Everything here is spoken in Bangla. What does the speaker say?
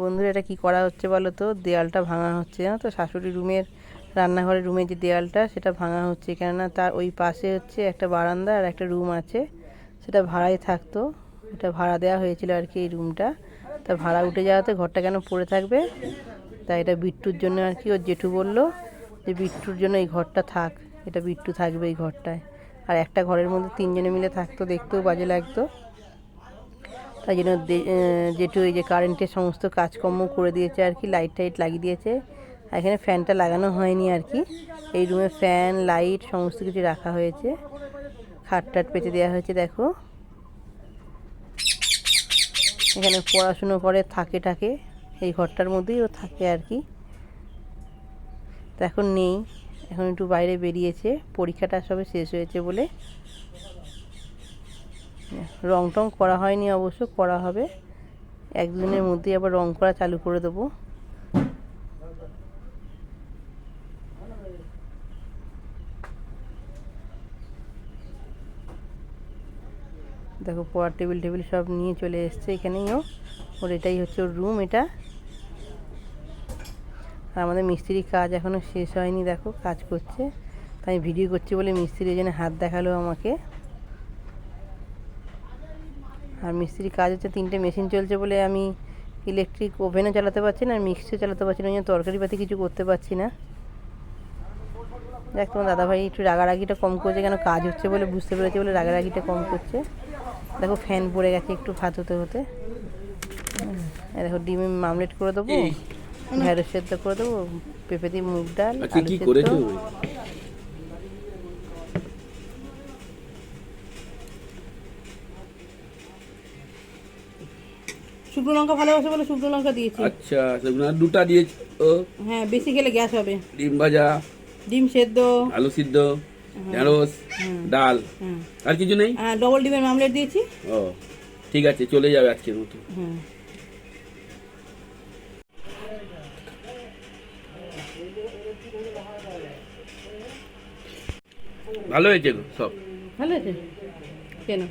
বন্ধুরা, এটা কি করা হচ্ছে বলো তো? দেয়ালটা ভাঙা হচ্ছে, জানো তো? শাশুড়ি রুমের, রান্নাঘরের রুমের যে দেয়ালটা, সেটা ভাঙা হচ্ছে। কেননা তার ওই পাশে হচ্ছে একটা বারান্দা আর একটা রুম আছে, সেটা ভাড়াই থাকতো। এটা ভাড়া দেওয়া হয়েছিল আর কি, এই রুমটা। তা ভাড়া উঠে যাওয়াতে ঘরটা কেন পড়ে থাকবে, তাই এটা বিট্টুর জন্য আর কি। ওর জেঠু বললো যে বিট্টুর জন্য এই ঘরটা থাক, এটা বিট্টু থাকবে এই ঘরটায়। আর একটা ঘরের মধ্যে তিনজনে মিলে থাকতো, দেখতেও বাজে লাগতো। তাই জন্য জেঠু এই যে কারেন্টের সমস্ত কাজকর্ম করে দিয়েছে আর কি, লাইট টাইট লাগিয়ে দিয়েছে। আর এখানে ফ্যানটা লাগানো হয়নি আর কি। এই রুমে ফ্যান, লাইট সমস্ত কিছু রাখা হয়েছে। খাট টাট পেতে দেওয়া হয়েছে, দেখো। এখানে পড়াশুনো করে, থাকে এই ঘরটার মধ্যেই ও থাকে আর কি। তো এখন নেই, এখন একটু বাইরে বেরিয়েছে, পরীক্ষাটা সবে শেষ হয়েছে বলে। রং টং করা হয়নি অবশ্য, করা হবে একদিনের মধ্যেই, আবার রং করা চালু করে দেবো। দেখো পড়ার টেবিল সব নিয়ে চলে এসছে এখানেই। ওর এটাই হচ্ছে ওর রুম এটা। আর আমাদের মিস্ত্রির কাজ এখনও শেষ হয়নি, দেখো কাজ করছে। তাই ভিডিও করছি বলে মিস্ত্রি এই জন্য হাত দেখালো আমাকে। আর মিস্ত্রির কাজ হচ্ছে, 3টে মেশিন চলছে বলে আমি ইলেকট্রিক ওভেনও চালাতে পারছি না, আর মিক্সিও চালাতে পারছি না, ওই জন্য তরকারিপাতি কিছু করতে পারছি না। দেখ, তোমার দাদাভাই একটু রাগারাগিটা কম করছে, কেন কাজ হচ্ছে বলে বুঝতে পেরেছে বলে রাগারাগিটা কম করছে। দেখো ফ্যান পড়ে গেছে একটু ভাত হতে হতে। দেখো ডিম মামলেট করে দেবো, ঢেঁড়স সেদ্ধ করে দেবো, পেঁপে দিয়ে মুগ ডাল, আলু সেদ্ধ। শুকনো লঙ্কা ভালোবাসে বলে শুকনো লঙ্কা দিয়েছি। আচ্ছা, শুকনো দুটা দিয়েছি। ও হ্যাঁ, বেশি খেলে গ্যাস হবে। ডিম ভাজা, ডিম সেদ্ধ, আলু সিদ্ধ, ঢেঁড়স, ডাল, আর কিছু নেই? হ্যাঁ, ডবল ডিমের মামলেট দিয়েছি। ও ঠিক আছে, চলে যাবে আজকের মতো। ভালো হয়েছে গো, সব ভালো আছে। কেন?